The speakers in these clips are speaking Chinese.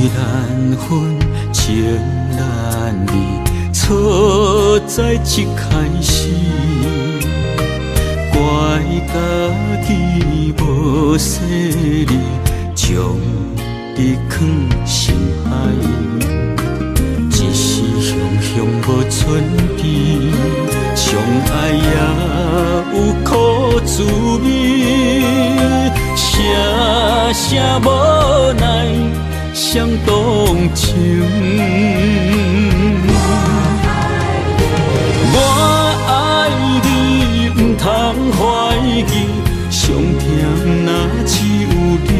难分，情难离，错在一开始，怪家己无细腻，将你放心海，一时雄雄无存边，相爱也有苦滋味，声声无奈伤动情。我爱你，不通怀疑，上疼若只有你。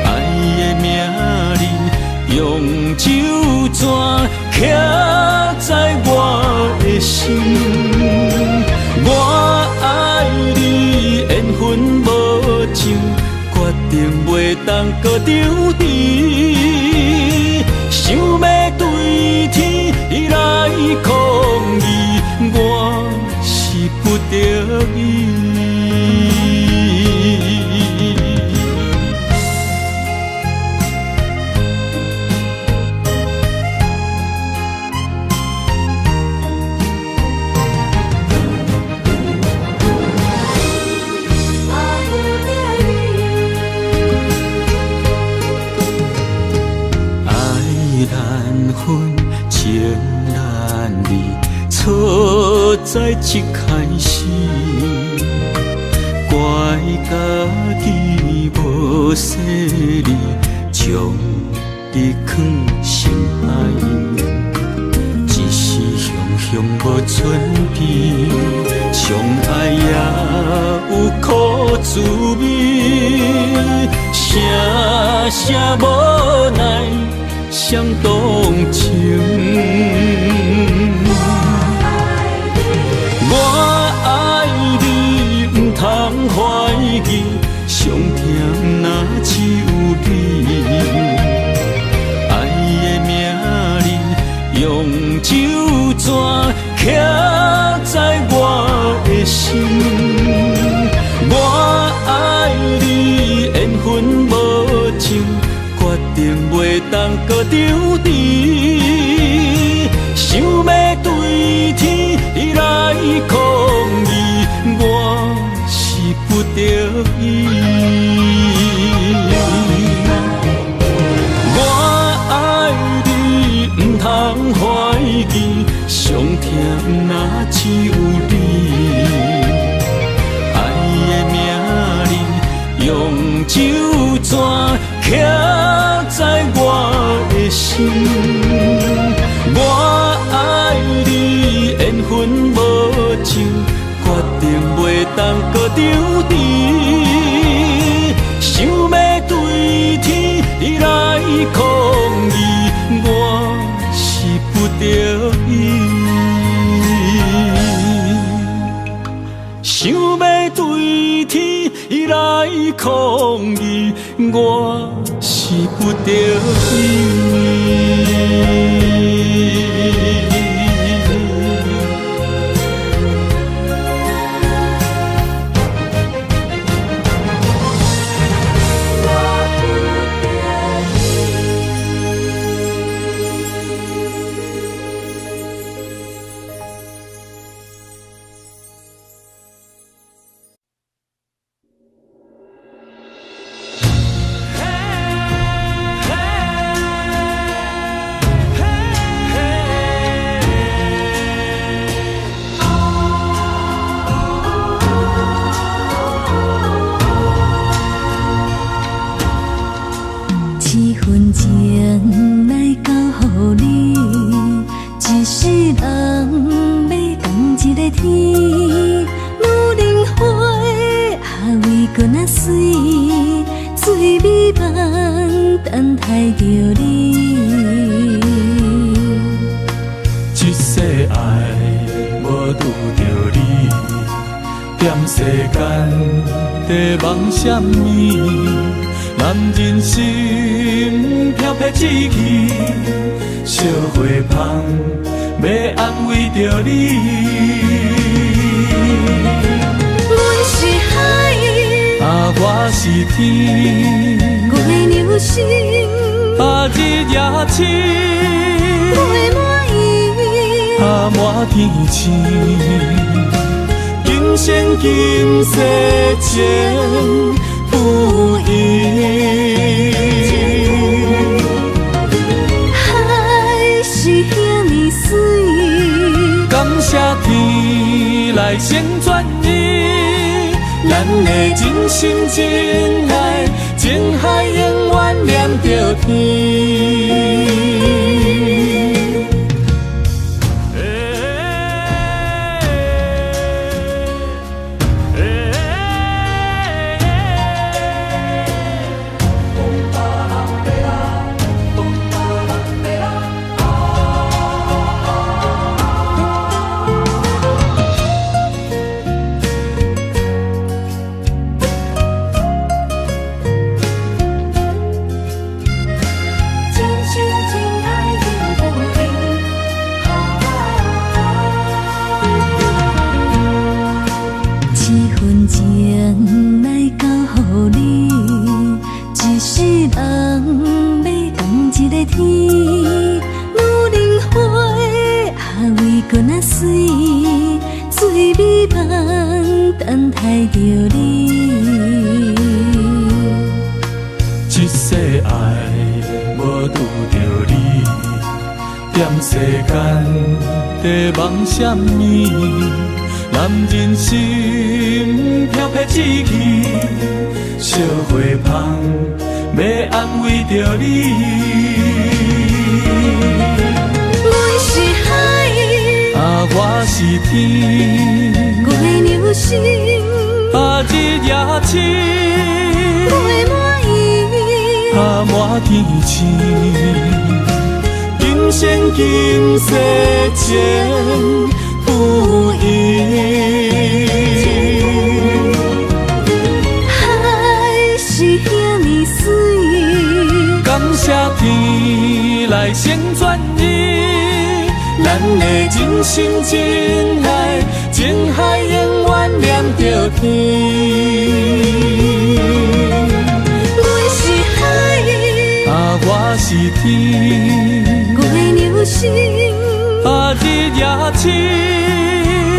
爱的名字用酒泉刻在我的心。我爱你，缘分无情，决定袂当搁丢你。想要对天来抗议，我是不得已。难分，情难离，错在一开始，怪家己无细腻，将你放心海，一时雄雄无存边，相爱也有苦滋味，声声无奈伤动情。我爱你，不通怀疑，上疼若只有你。爱的名字用酒泉刻在我的心。我爱你，缘分无情，决定袂当搁丢你。想要对天来抗议，我是不得已。我爱你，不通怀疑，上疼若只有你。爱的名字用酒泉刻在我的心。我爱你，缘分无情，决定袂当搁丢你。想要对天来抗议，我是不得已。想要对天来抗议，我是不得已。什么？男人心飘撇志气，小花香要安慰着你。阮是海，我是天，月亮心，日夜深，袂满意，满天星，今生今世情不移。海是遐尼水，感谢天来先转移，咱的真心真爱，情海永远念着天。一世爱无拄着你，踮世间在梦什么？男人心飘撇志气，小花香要安慰着你。阮是海，我是天，月流星，日夜深，袂满意，满天星，今生今世情不移。海是遐尼水，感谢天来先转移，咱的真心真爱，情海永远念着天。我是天，月流星，日夜深，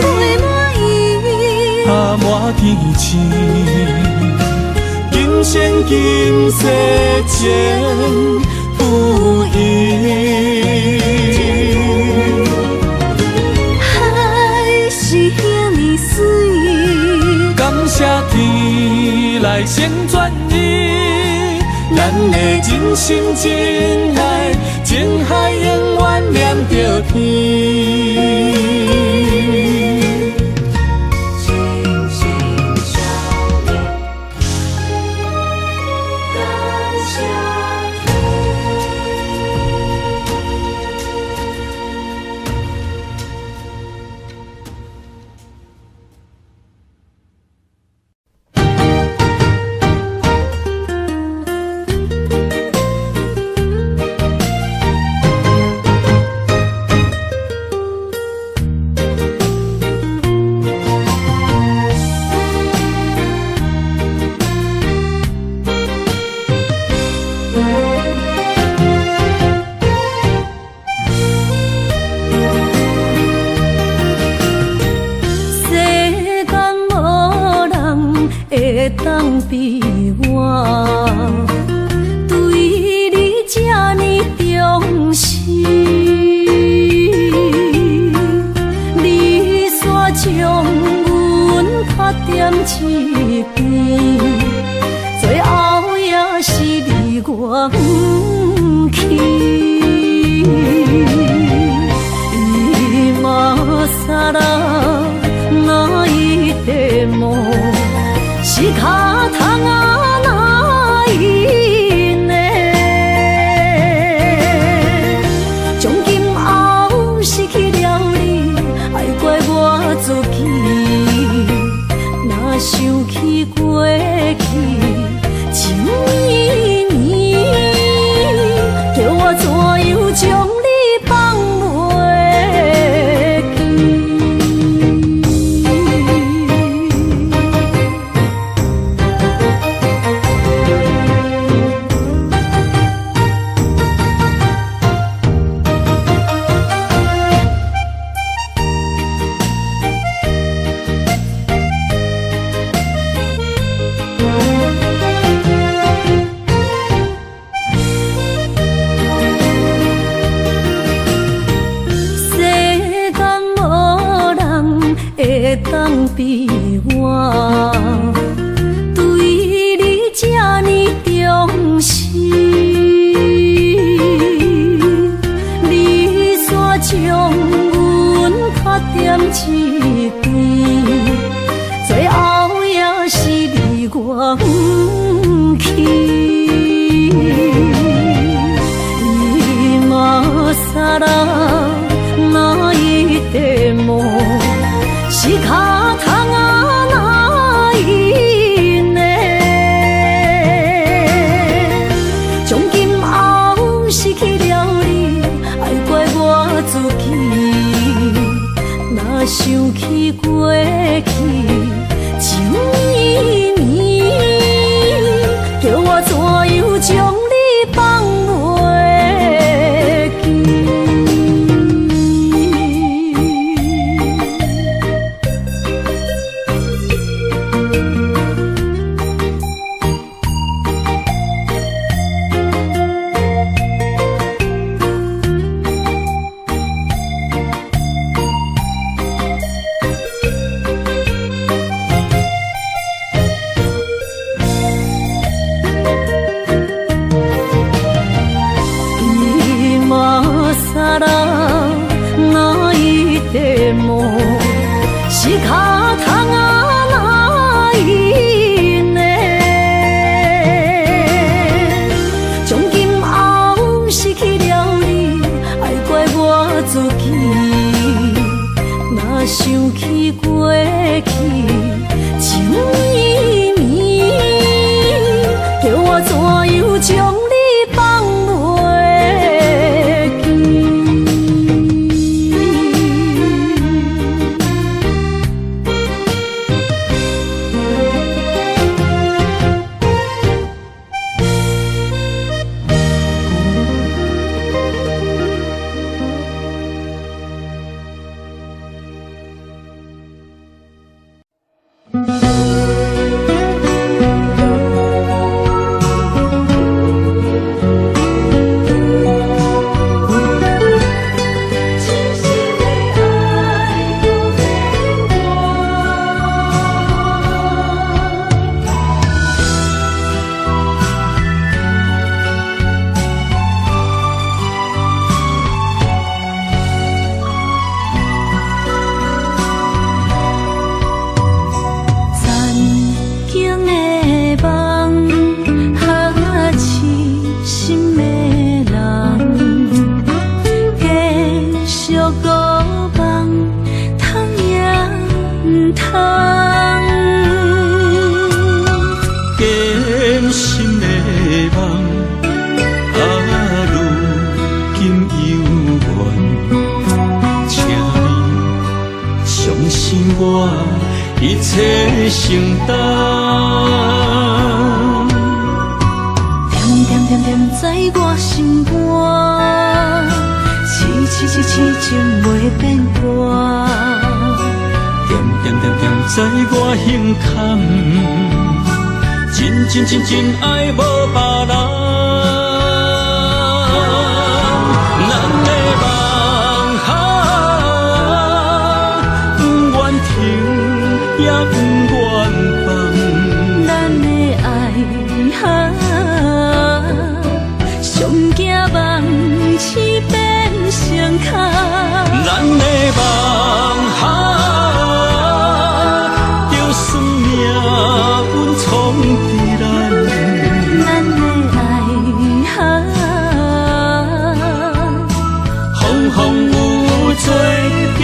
袂满意，满天星，今生今世情不移。海是遐尼水，感谢天来先转移，咱的真心真爱，情海永远念着天。真心相念，感谢当比我对你这呢重视，你煞将阮拍点一边，最后也是你我不去。伊嘛萨拉那一点梦。是脚痛啊，哪一呢？从今后失去了你，爱怪我自己。若想起过去情绵绵，叫我怎样将你放袂记？当比我对你这呢重视，你煞将阮较点一边，最后也是你我不去。今ら泣いても仕方がないね。从今后失去了你，爱怪我自己。若想起过去，情绵绵，叫我怎样将你放袂记？仕方がないね。从今后失去了你，爱怪我自己。若想起过去，情绵绵，叫我怎样将你放袂记？一切承担，点点点点在我心肝，痴情袂变卦，点点点点在我胸坎，真爱无别人。也不愿放，咱的爱上惊梦醒变成空，咱的梦就算命运冲敌咱，咱的爱风风雨做阵行。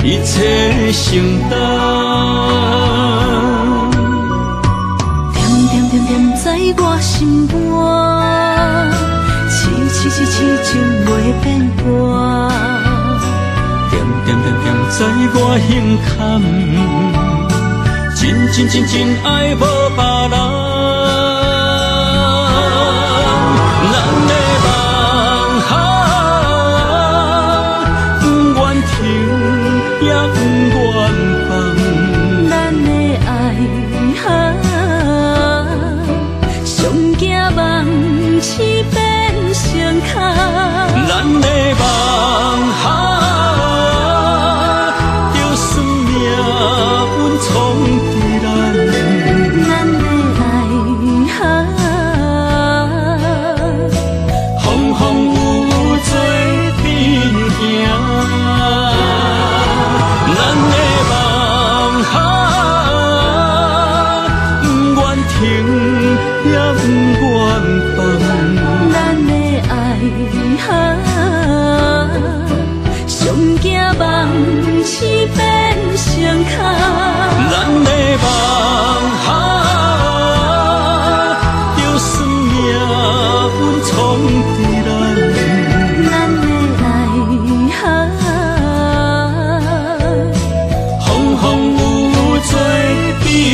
一切承担。点点点点在我心肝，痴痴情袂变卦。点点点点在我胸坎，真爱无别人。咱的梦不愿停，也不愿放。咱的爱上惊梦痴变成空。咱的梦就算命运冲敌咱。咱的爱风风雨雨做阵行。咱的梦不愿停，也不愿放。咱的爱上惊梦痴变成空。咱的梦就算命运冲敌咱。咱的爱风风雨雨做阵行。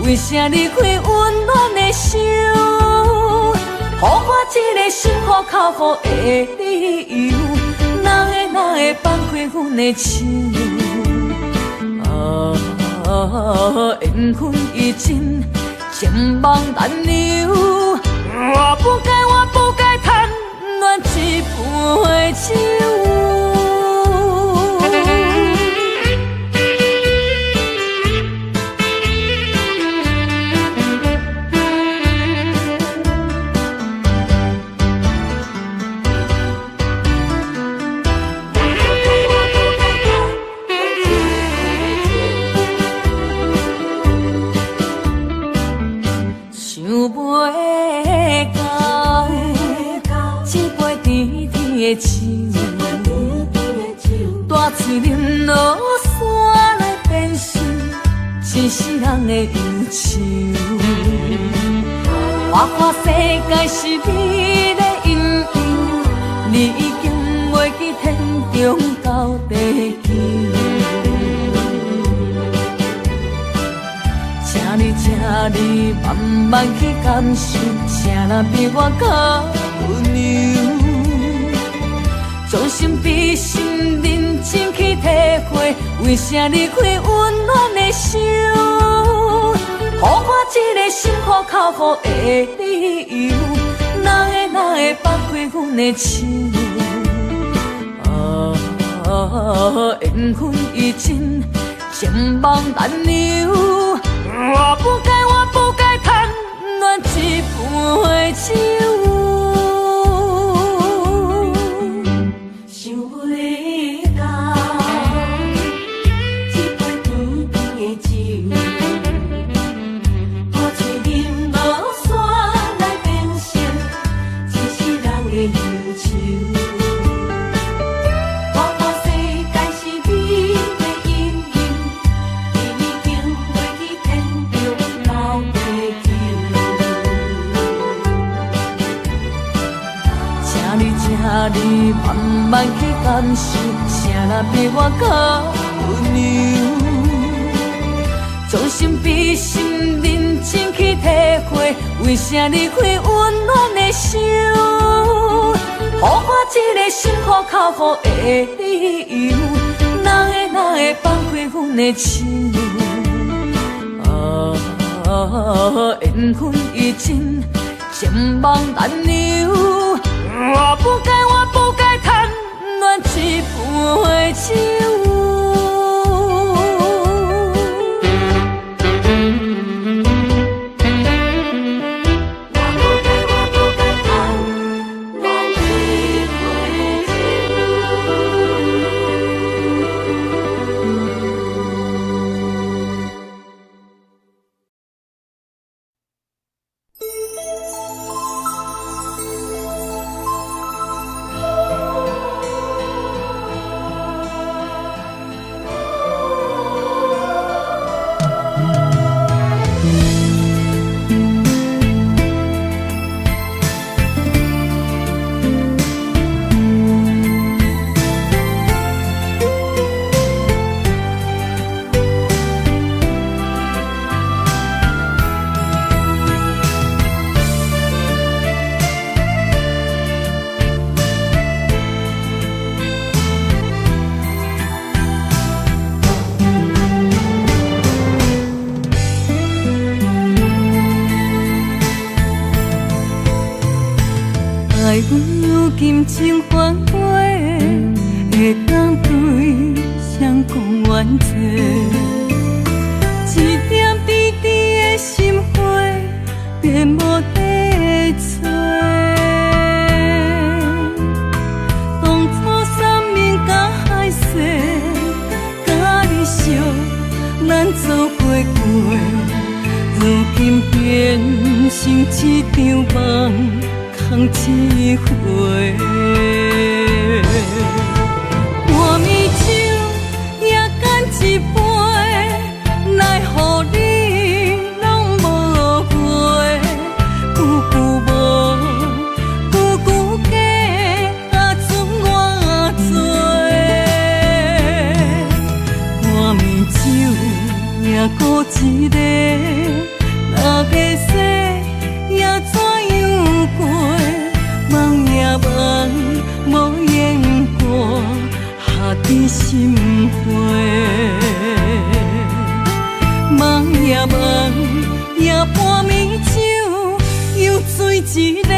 为啥离开温暖的手？予我一个心苦口苦的理由，哪会放开阮的手？缘分已尽，情梦难留。我不该贪恋一杯酒。大嘴啉落山来变成一世人的忧愁。看世界是美的阴影，你已经袂记天中到地球。请你慢慢去感受，谁人比我较温柔？将心比心，认真去体会，为啥离开温暖的手？予我一个心苦口苦的理由，哪会放开阮的手？缘分已尽，情梦难留。我不该贪恋一杯酒。想要到一杯花忧愁。看看世界是美的阴影，伊已经飞去天中斗地球。请你慢慢去感受，啥人比我较温柔？将心比心，认真去体会，为啥离开温暖的手？予我一个心苦口苦的理由，哪会放开阮的心？缘分已尽，情梦难留。我不该贪恋一杯酒。爱阮有金情繁华，会当对谁讲冤错？一点滴滴的心花，变无地找。当初三面甲海誓，甲你惜，咱做过过，如今变成一场梦。空一回，半暝酒也干一杯，奈何你拢无回？久久无，久久假，剩我做。半暝酒也孤一个，若个说也怎样过？梦也梦，无言过，下伫心花。梦也梦，也半暝酒又醉一个。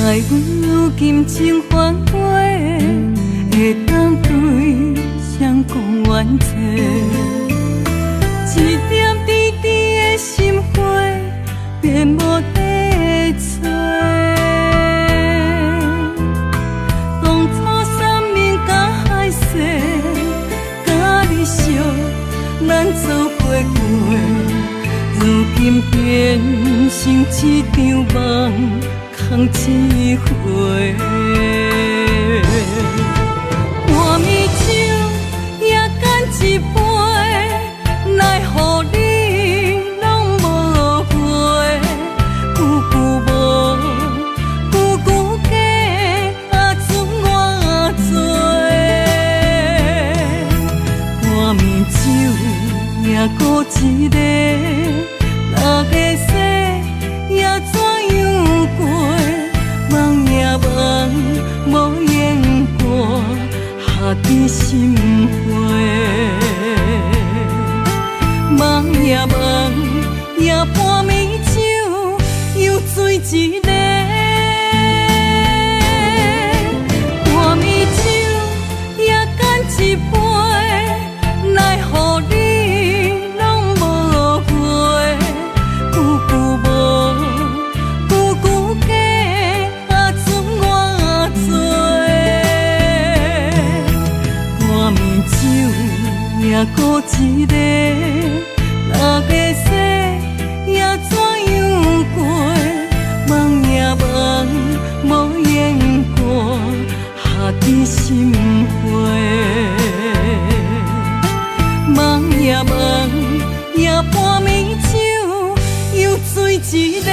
爱阮有金情繁华，会当对谁讲冤错？一点滴滴的心花，变无地找。当初三面甲海誓，甲你惜，咱做过过，如今变成一场梦。空一回，半暝酒也干一杯，奈何你拢无回？久久无，久久假，剩我做。半暝酒也孤一个，若个说也怎样过？梦也梦，无言过，下伫心花。梦也梦，也半暝酒又醉一个。半暝酒也干一杯。酒也孤一个，哪个说也怎样过？梦也梦，无言歌，下起心花。梦也梦，也半暝酒又醉一个。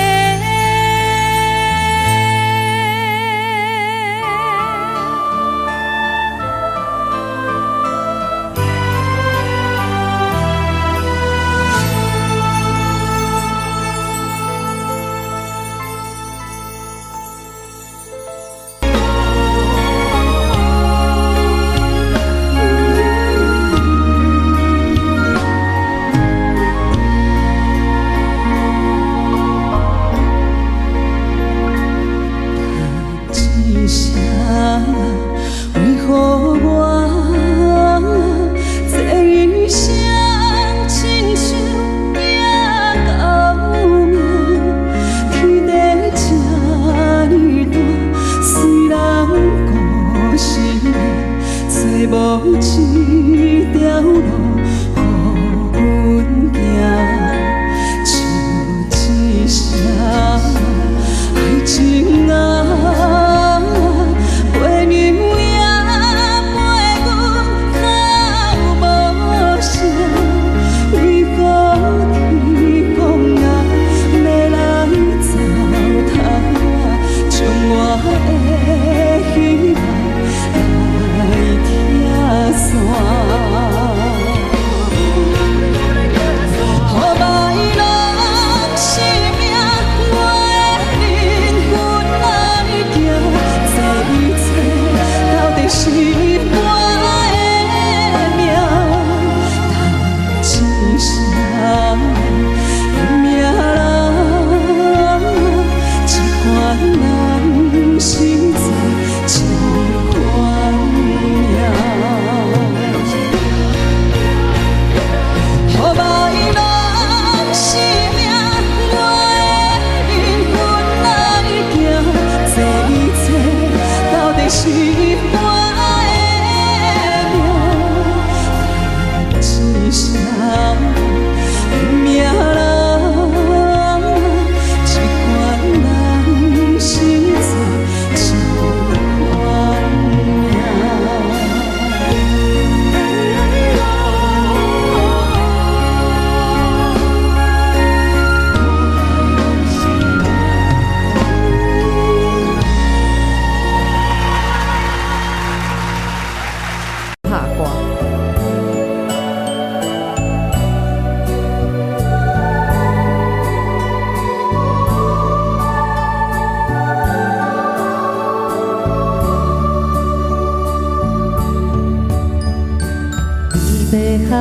海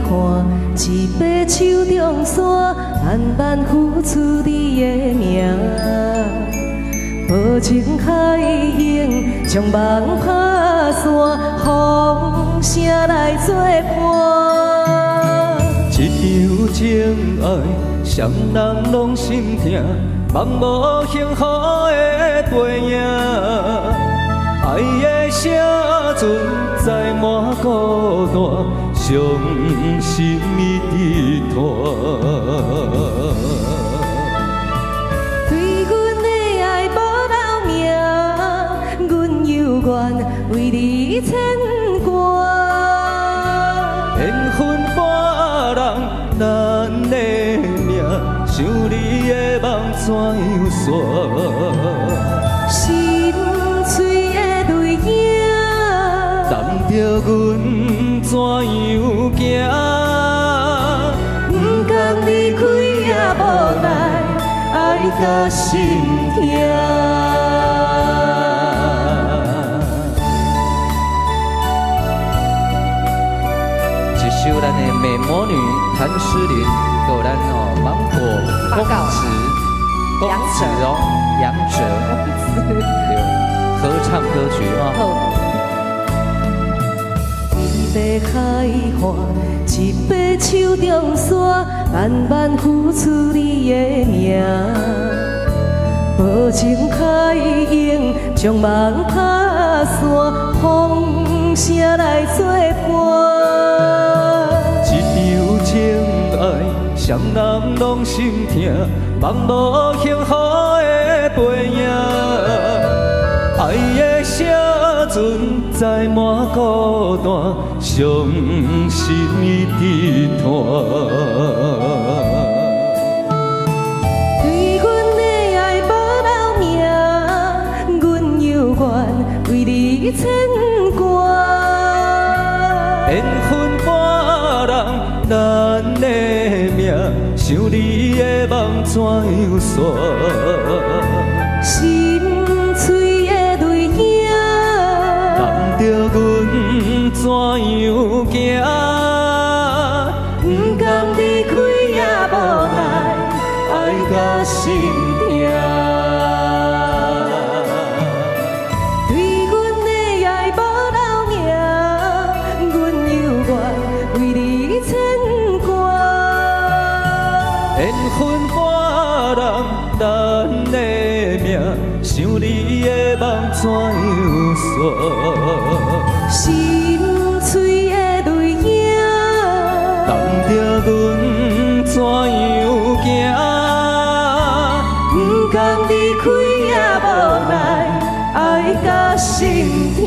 岸，一杯手中山，万万付出你的名。无情海涌，将梦打散，风声来作伴。一场情爱，双人拢心痛，梦无幸福的背影。爱的声存在满孤单，伤心的低叹。对阮的爱无留名，阮犹原为你牵挂。缘分半人，咱的命，想你的梦怎样散？心碎的泪影，等着阮怎样行？不甘离开也无奈，爱到心痛。一首咱的美魔女谭诗琳，还有咱芒果公子，公子哦，杨哲，对，合唱歌曲哦。一杯海岸，一杯手中山，万万付出你的名。无情海涌，将梦打散，风声来作伴。一场情爱，双人拢心痛，望无幸福的背影。爱的时阵，载满孤单，伤心的拖。牵挂，缘分半人，咱的命，想你的梦怎样散？心碎的泪影，放着阮怎样行？不甘离开也无奈，爱甲心痛。缘分半人，咱的命，想你的梦怎样散？心碎的泪影，放着阮怎样行？不甘离开也无奈，爱甲心痛。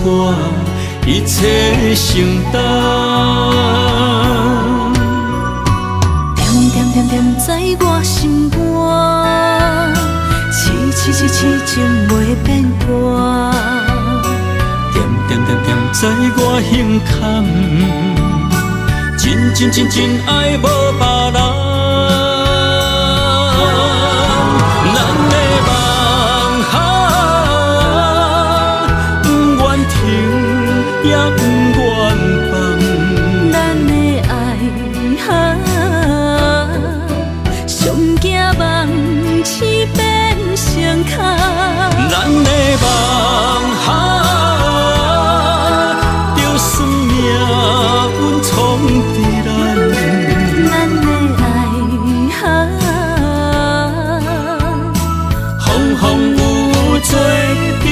我一切承担，点点点点在我心肝，痴情袂变卦，点点点点在我胸坎，真爱无别人。也不愿放，咱的爱上惊梦痴变成空，咱的梦就算命运冲伫咱，咱的爱风有做阵行。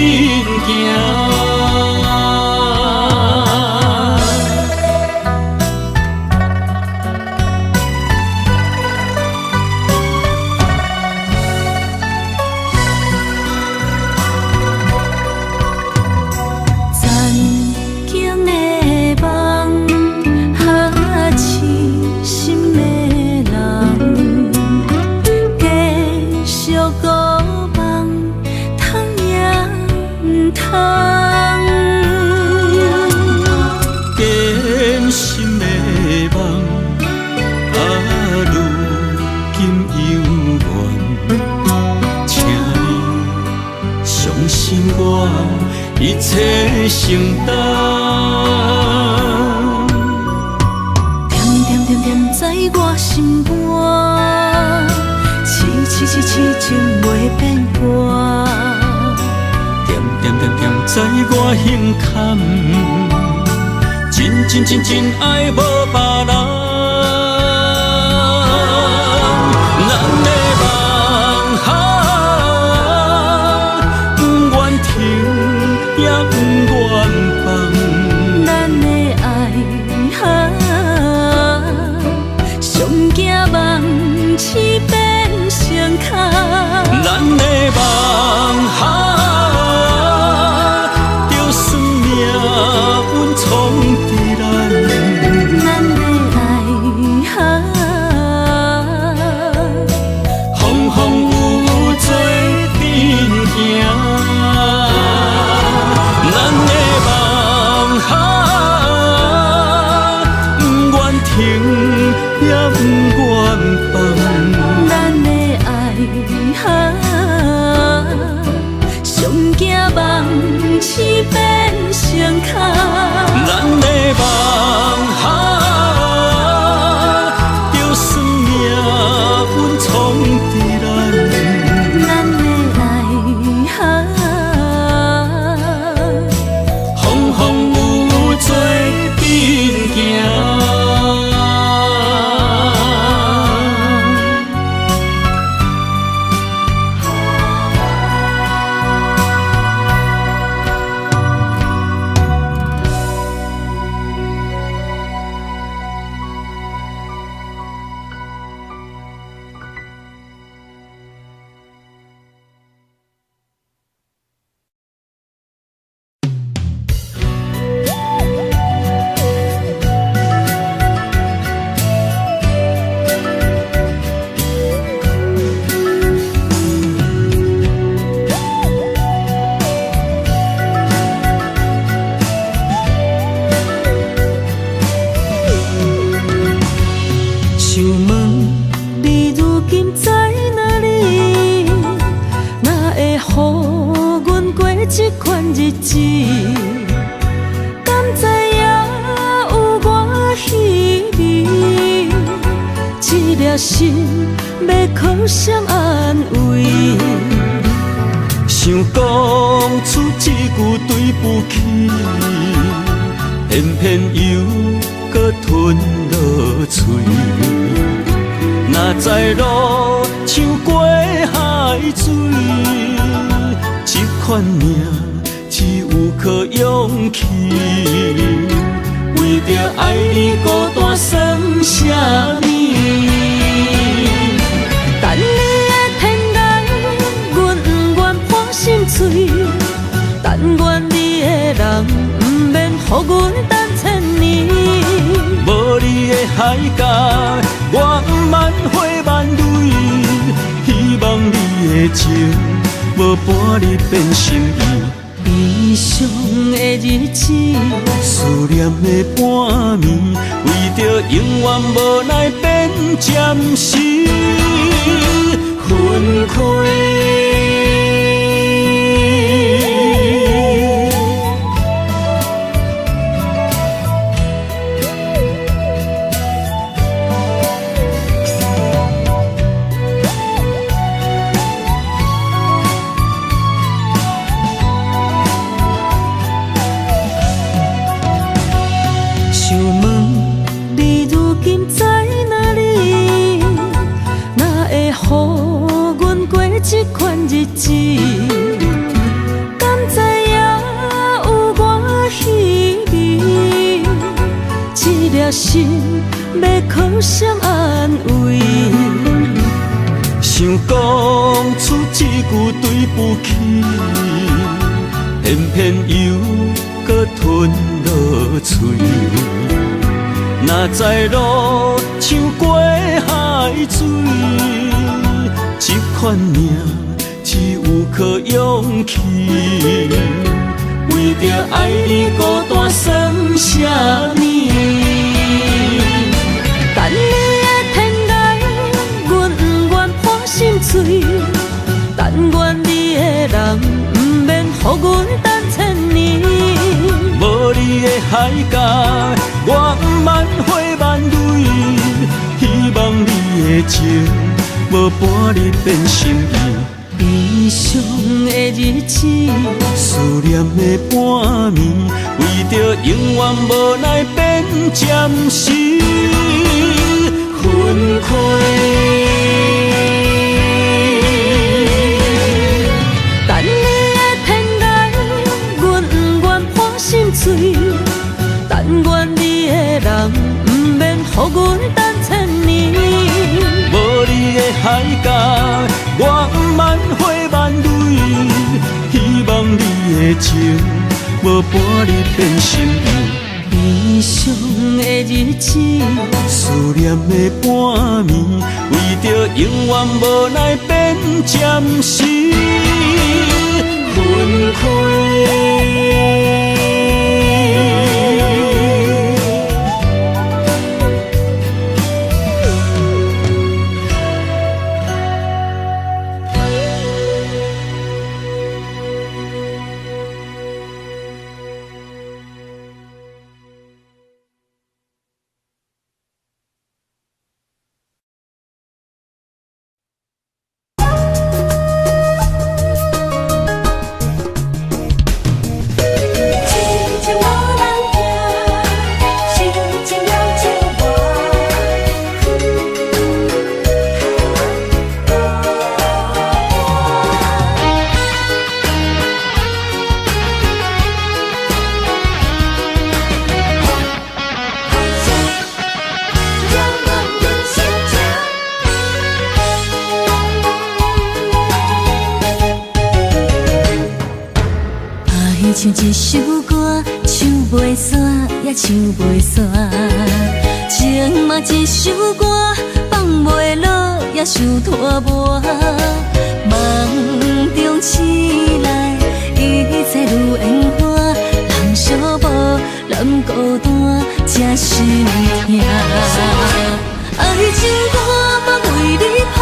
一切承担，点在我心肝，痴情袂变卦，点在我胸坎，真爱无别人。咱的梦不愿停，也不愿放。日子，敢知影有我稀微？这粒心要靠谁安慰？想讲出一句对不起，偏偏又搁吞落嘴。若知路像过海水，这款命只有靠勇气。为着爱你孤单算什么？等你的天涯，阮不愿破心碎。但愿你的人不免予阮等千年。无你的海角，我万花万蕊。希望你的情无半日变心意。悲伤的日子，思念的半暝，为着永远无奈变暂时分开。这款日子，敢知影有我稀微？这粒心要靠谁安慰？想讲出一句对不起，偏偏又搁吞落嘴。若知路像过海水。这款命只有靠勇气，为着爱你孤单算什么？等你的天涯，阮不愿破心碎。但愿你的人不免予阮等千年。无你的海角，我万花万蕊。希望你的情无半日变心意。悲伤的日子，思念的半暝，为着永远无奈变暂时分开。等你的天涯，阮不愿破心碎。但愿你的人不免予阮等千年。无你的海角，我万花万蕊。希望你的情无半日变心意。悲伤的日子，思念的半暝，为着永远无奈变暂时分开。唱一首歌，唱袂煞也唱袂煞。情嘛一首歌，放袂落也想拖磨。梦中醒来，一切如烟花。人寂寞，人孤单，才是痛。爱情歌嘛为你谱，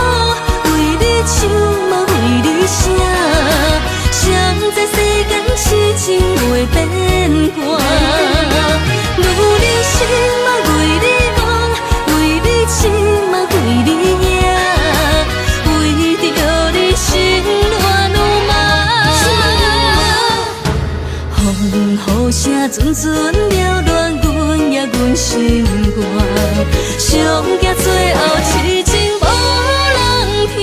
为你唱嘛为你写。谁在世间？痴情袂变卦。女人心嘛为你忙，为你痴嘛为你赢，为着你心乱如麻。风雨声阵阵缭乱，阮也阮心肝，上惊最后痴情无人听。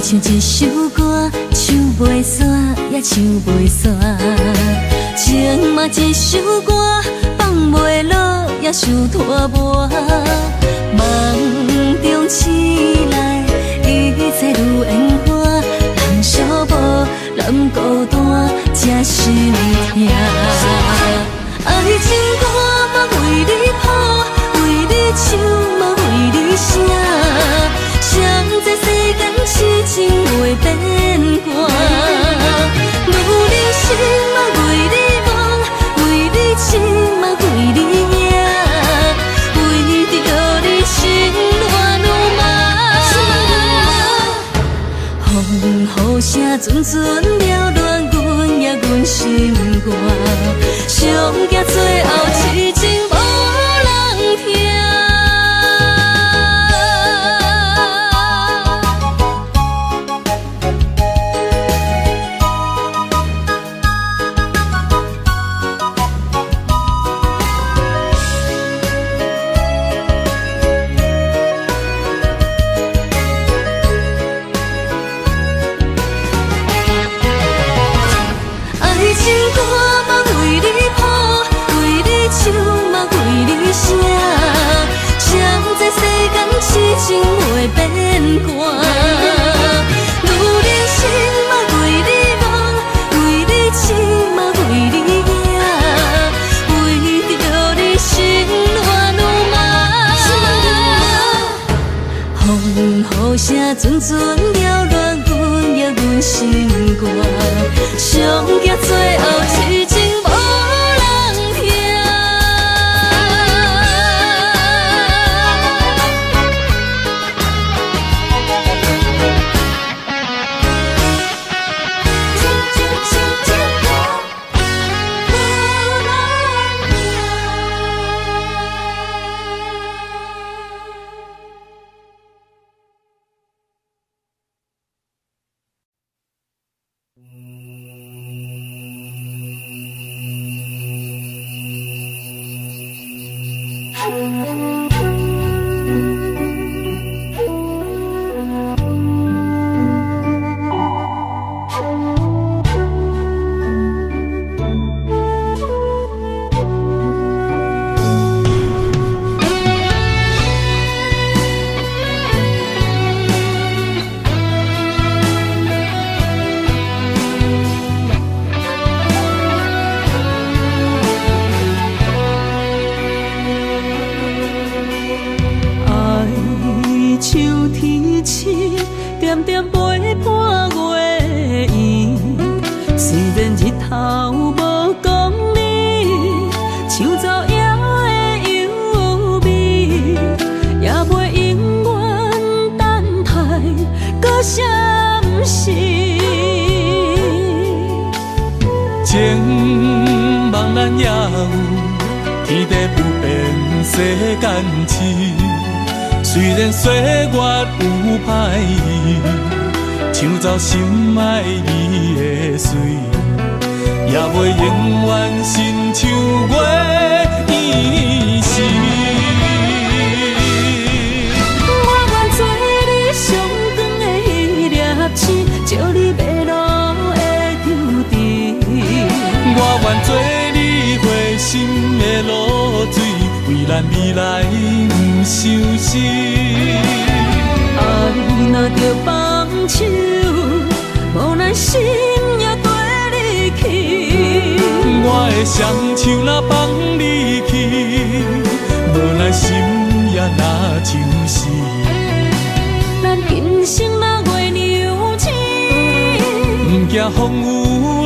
唱一首歌，唱袂煞，也唱袂煞。情嘛一首歌，放袂落，也想拖磨。梦中醒来，一切如烟花。人寂寞，人孤单，才心痛。爱情歌嘛为你谱，为你唱嘛为你写。谁知世间痴情袂变卦，女人心嘛为你忙，为你痴嘛为你赢，为着你心乱如麻。风雨声阵阵缭乱，阮也阮心肝，上惊最后痴情无人听。痴情袂变卦，女人心嘛为你忙，为你痴嘛为你赢，为着你心乱如麻。风雨声阵阵缭乱，阮也阮心肝，上惊最后痴情无人听。情茫然也有天地不变世间事，虽然岁月有歹意，抢走心爱伊的水，也袂永远亲像月伊是。我愿做你上长的迄粒星，照你迷路的球池。我愿做你回心的露水，为咱未来不伤心。爱若着放手，无咱心也跟你去。我的双手若放你去，无奈心也若像死。咱今生若月娘星，不惊风雨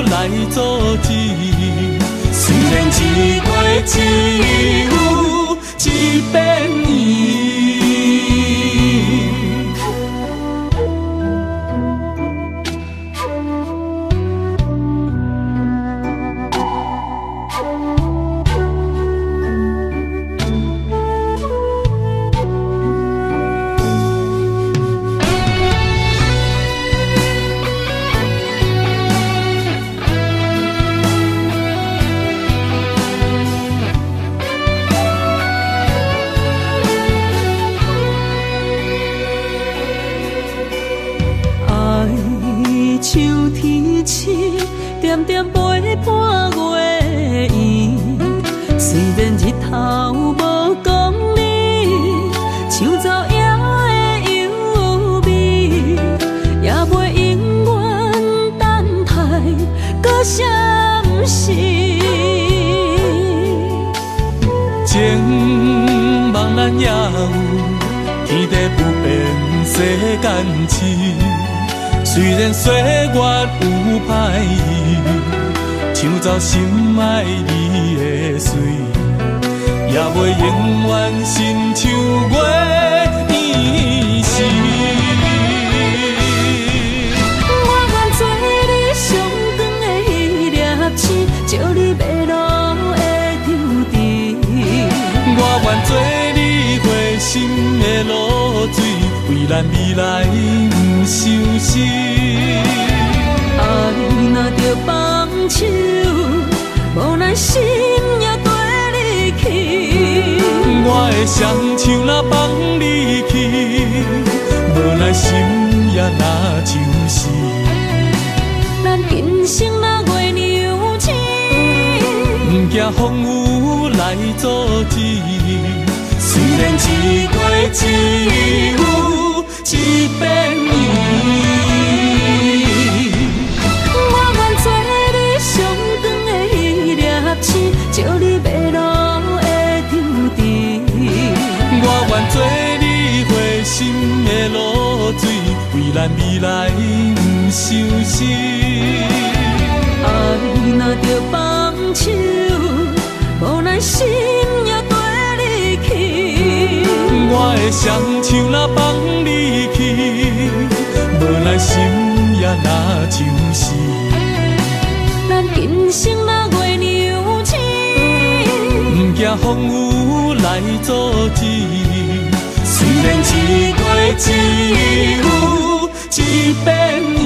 来阻止。虽然一月只有一遍年。点点陪伴月圆，虽然日头无讲理，像走野的优美，也袂永远等待搁闪失。情茫然也有，天地不变世间事。虽然岁月有歹意，抢走心爱你的水，也袂永远亲像月圆时。我愿做你上长的迄粒星，照你迷路的丢滴。我愿做你回心的露水，为咱未来不伤心。爱若着放手，无奈心也跟你去。我的双手若放你去，无奈心也若像死。咱今生若月娘星，不惊风雨来阻止。虽然一月只有一遍年。照你迷路的丢滴，我愿做你回心的露水，为咱未来不伤心。爱若着放手，无奈心也跟你去。我的双手若放你去，无奈心也若像死。咱今生若月娘星，不惊风雨来阻止。虽然一月只有一遍年。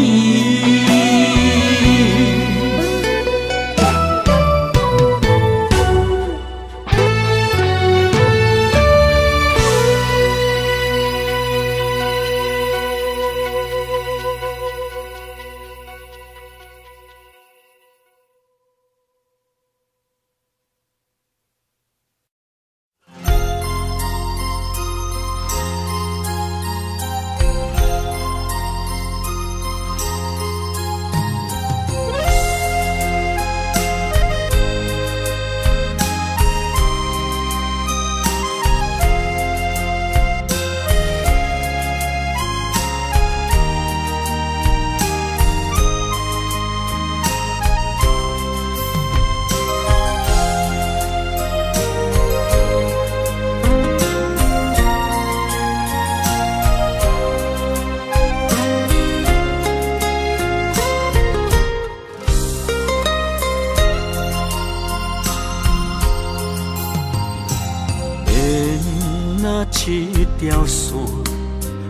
一条线，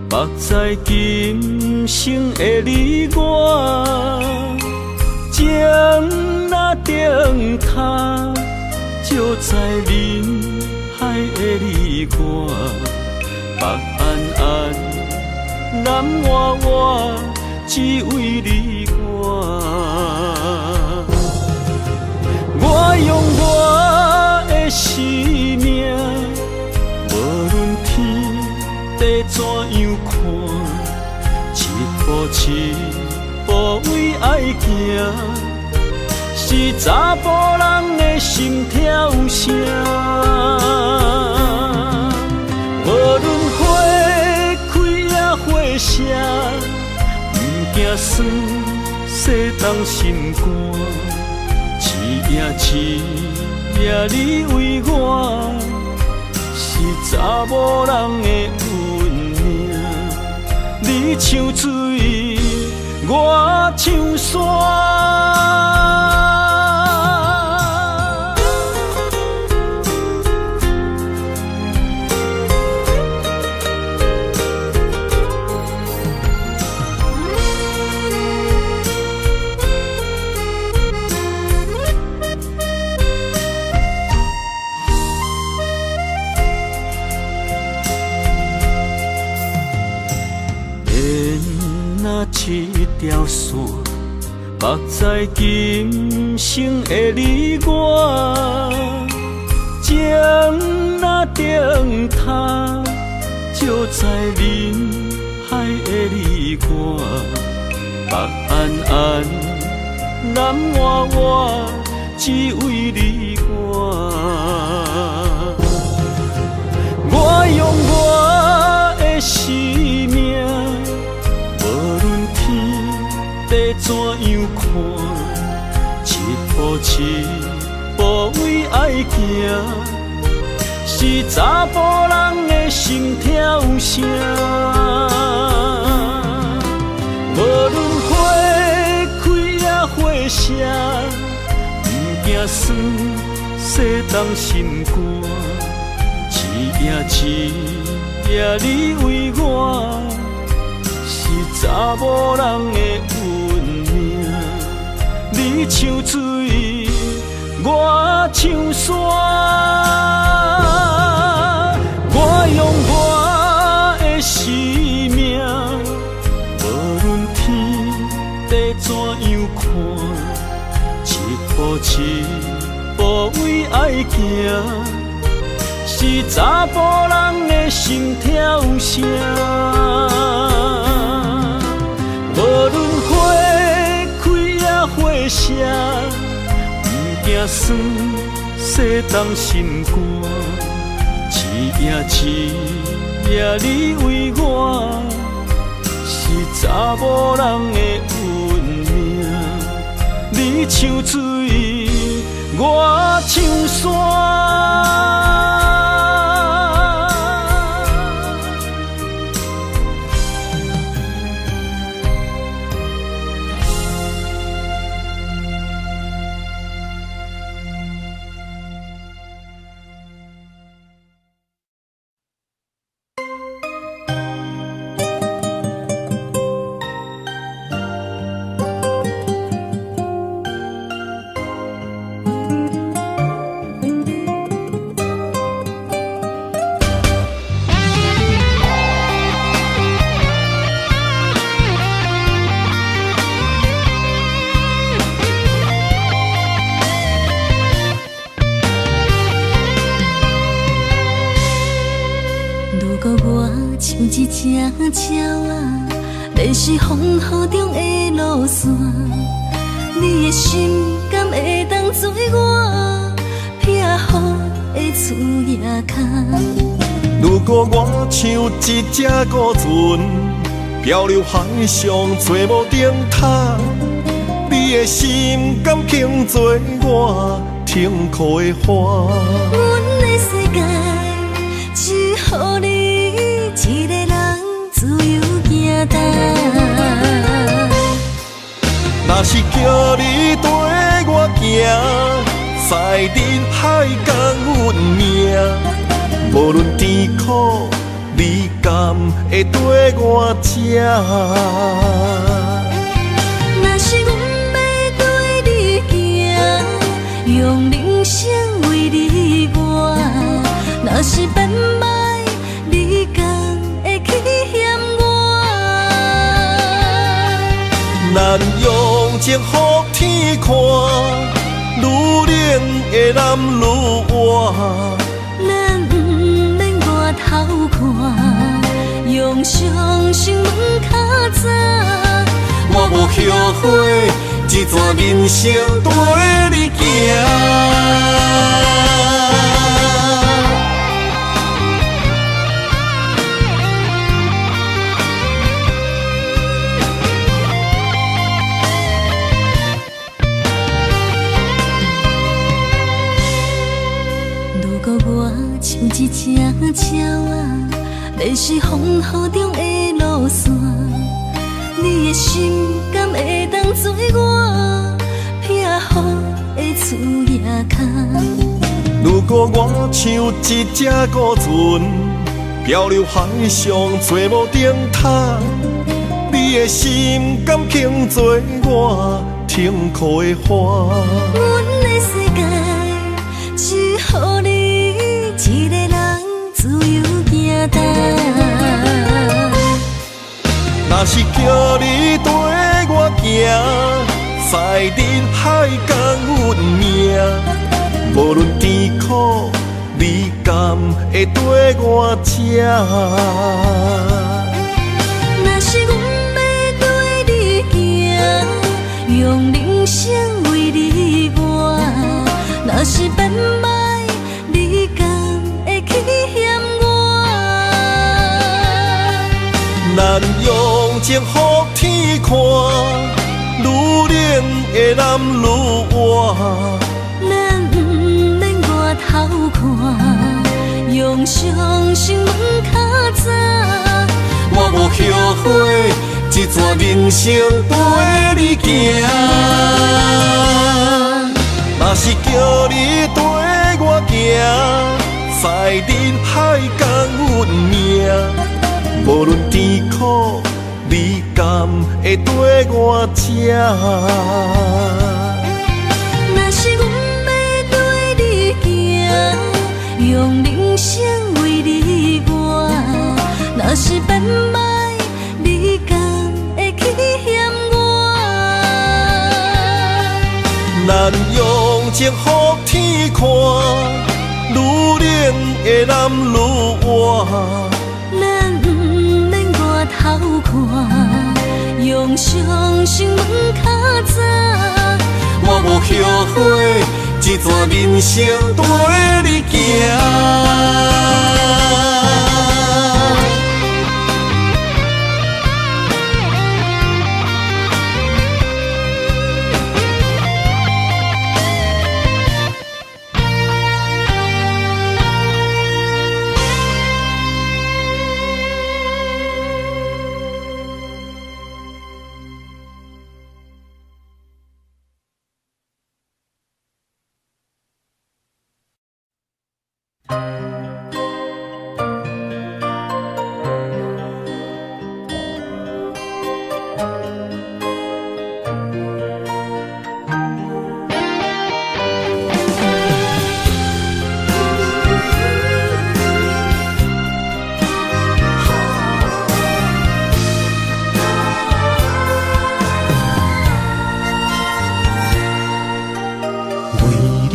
目在今生的你我，情若顶塔，照在人海的你我，北暗暗，南弯弯，只为你我。我用我的生命。地怎样看？一步一步为爱行，心是查甫人的心跳声。无论花开也花谢，不惊酸洗动心肝。一夜你为我，是查某人的运命。你像水，我像山。一条线，目在今生的你我，情若灯塔，照在人海的你我，北暗暗，南弯弯，只为你我。我用我的生命。地怎样看？一步一步为爱行，是查甫人的心跳声。无论花开也花谢，不惊酸洗动心肝。一夜你为我。查某人的运命，你像水，我像山。我用我的生命，无论天地怎样看，一步一步为爱行，是查甫人的心跳声。无论花开也花谢，不惊酸洗动心肝。一夜你为我，是查某人的运命。你像水，我像山。一只鸟啊，迷失风雨中的路线，你的心敢会当做我撇予的厝野空？如果我像一只孤船，漂流海上做无顶塔，你的心敢肯做我停靠的花？阮的世界只予你一个人自由行动。若是叫你跟我行，在人海共运命，无论甜苦，你甘会跟我吃？若是阮要对你行，用人生为你活，若是变歹，你甘会去嫌我？咱用情予天看，愈冷的男愈活。咱不免外头看，用双心门较早。我无后悔，一段人生跟你行。如果我像一只鸟啊，迷失风雨中的路线，你的心敢会当做我避雨的厝夜空？如果我像一只孤船，漂流海上做无定塔，你的心敢肯做我停靠的花？阮的世界只予你一个人自由行动。若是叫你跟我行，在人海共阮命，无论甜苦，你甘会跟我吃？若是阮要对你行，用人生为你活，若是变歹，你敢会去嫌我？咱用情予天看，愈冷的男愈活。咱不免外头看，用伤心问较早。我无后悔，一段人生跟你行。若是叫你跟我行，在人海共阮命，无论甜苦，你甘会跟我吃？若是阮要对你行，用人生为你活，若是变歹，你敢会去嫌我？咱用情予天看，愈冷的男愈活。咱不免外头看，用伤心问较早。我无后悔，一段人生跟你行。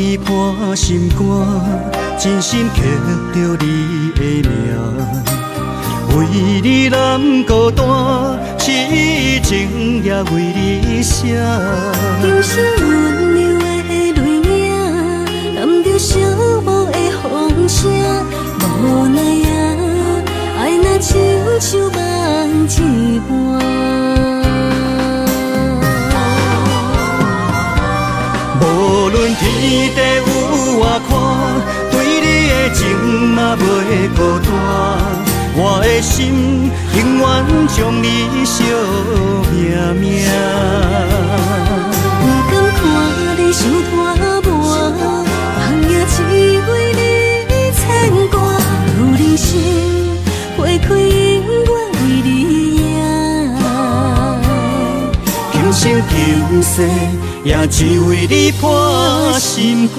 你破心肝，真心刻着你的名，为你难孤单，痴情也为你写。人生温柔的泪影，染着寂寞的风声，无奈啊，爱若亲像梦一半。无论天地有外宽，对你的情嘛袂孤单。我的心永远将你惜命命。不敢看你伤拖磨，梦也只为你牵挂。有人生花开永远为你赢，今生今世也只为你破心肝。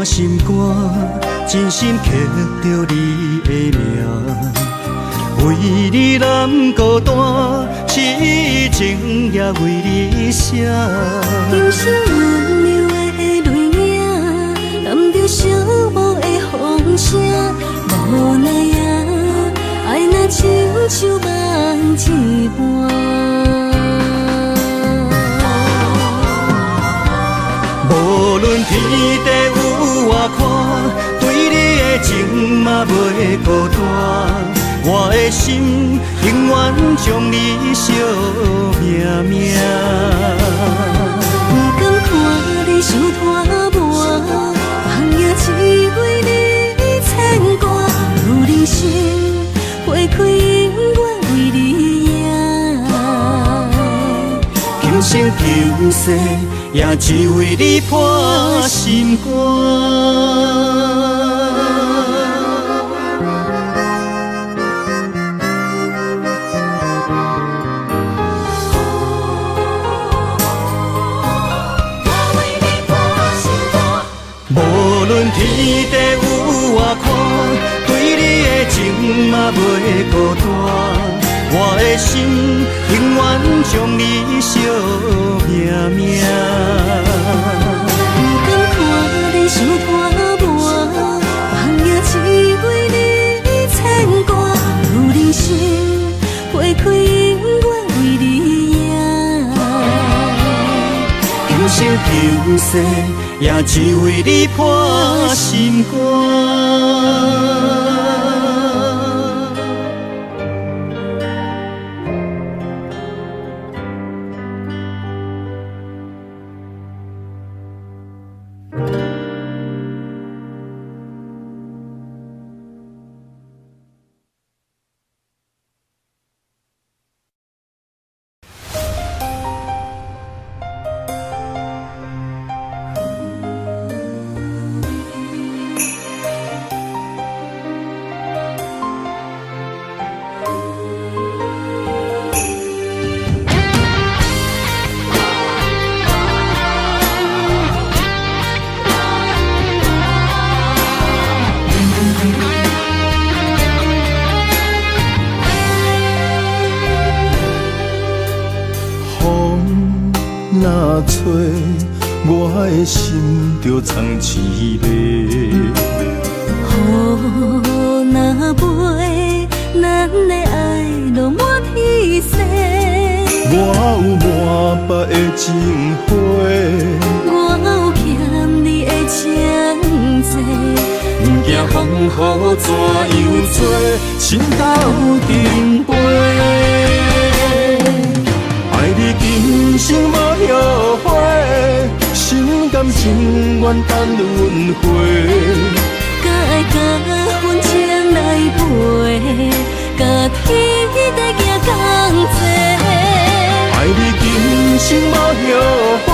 心肝，真心刻着你的名。为你难孤单，痴情也为你写。今生温柔的泪影，染着寂寞的风声，无奈啊，爱若亲像梦一半。无论天地有外宽，对你的情嘛袂孤单。我的心永远将你惜命命。不甘看你受拖磨，红颜只为你牵挂。有人生花开永远为你赢，今生今世也只为你破心肝。天地有外宽，对你的情嘛袂孤单。我的心永远将你惜命命。不甘看你受拖磨，红颜只为你牵挂。有人生花开永远为你赢，今生今世也只为你破心肝。若吹，我的心就藏一个。雨若飞，咱的爱落满天星。我有满腹的情花，我有欠你的情债。不惊风雨怎样做，心斗阵飞。爱你今生无后悔，心甘情愿等轮回。甲爱甲阮情来陪，甲天地行同齐。爱你今生无后悔，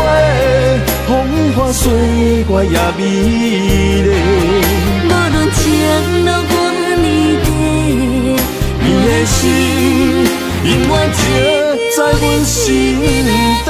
风花雪月也美丽。无论前路偌呢短，你的心永远刻在阮心底。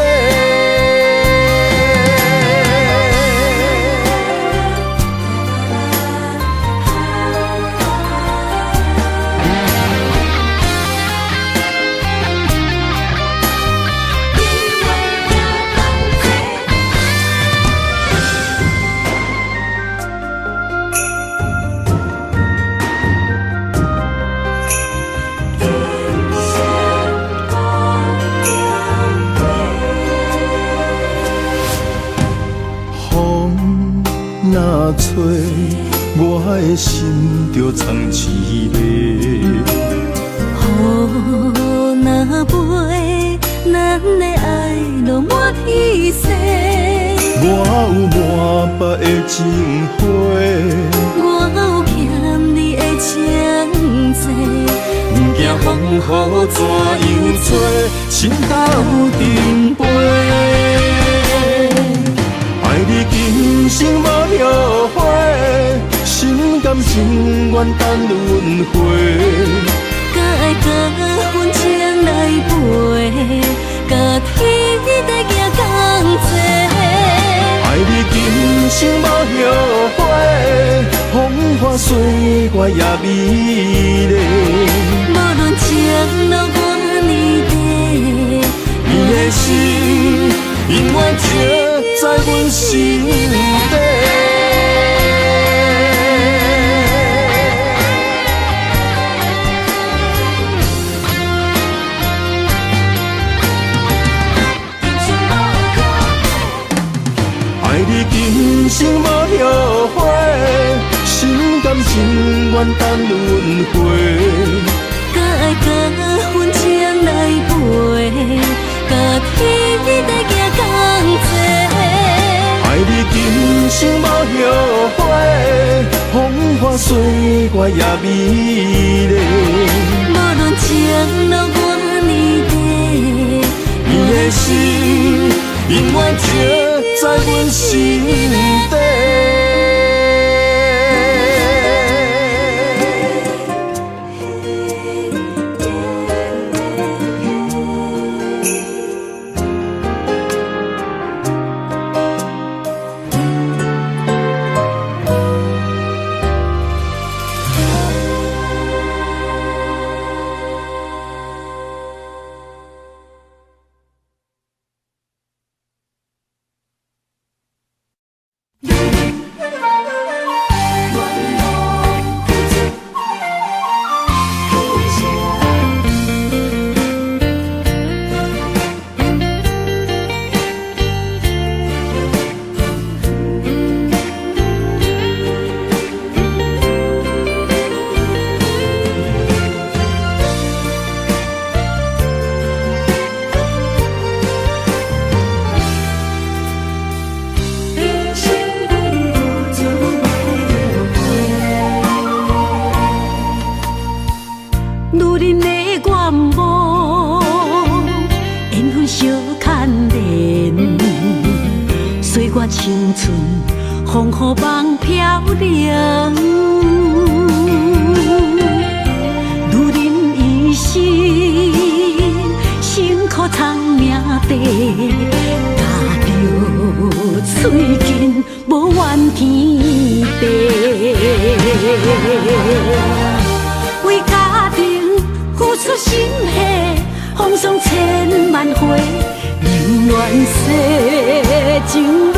若吹，我的心就藏一个。雨若飞，咱的爱落满天星。我有满腹的情花，我有欠你的情债。不惊风雨怎样做，心斗阵飞。爱你今生无后悔，心甘情愿等轮回。甲爱甲阮情来陪，甲天地行同齐。爱你今生无后悔，风花雪月也美丽。无论情路偌呢短，你的心永远刻在阮心底。爱你今生无后悔，心甘情愿等轮回。搁爱甲阮情来陪，甲天地行同齐。爱你今生无后悔，风花雪月也美丽。无论情路偌呢短，你的心永远刻在阮心底。青春风雨梦飘零，女人一生辛苦藏命地，踏着嘴筋无怨天地，为家庭付出心血，风霜千万回，宁愿洗情。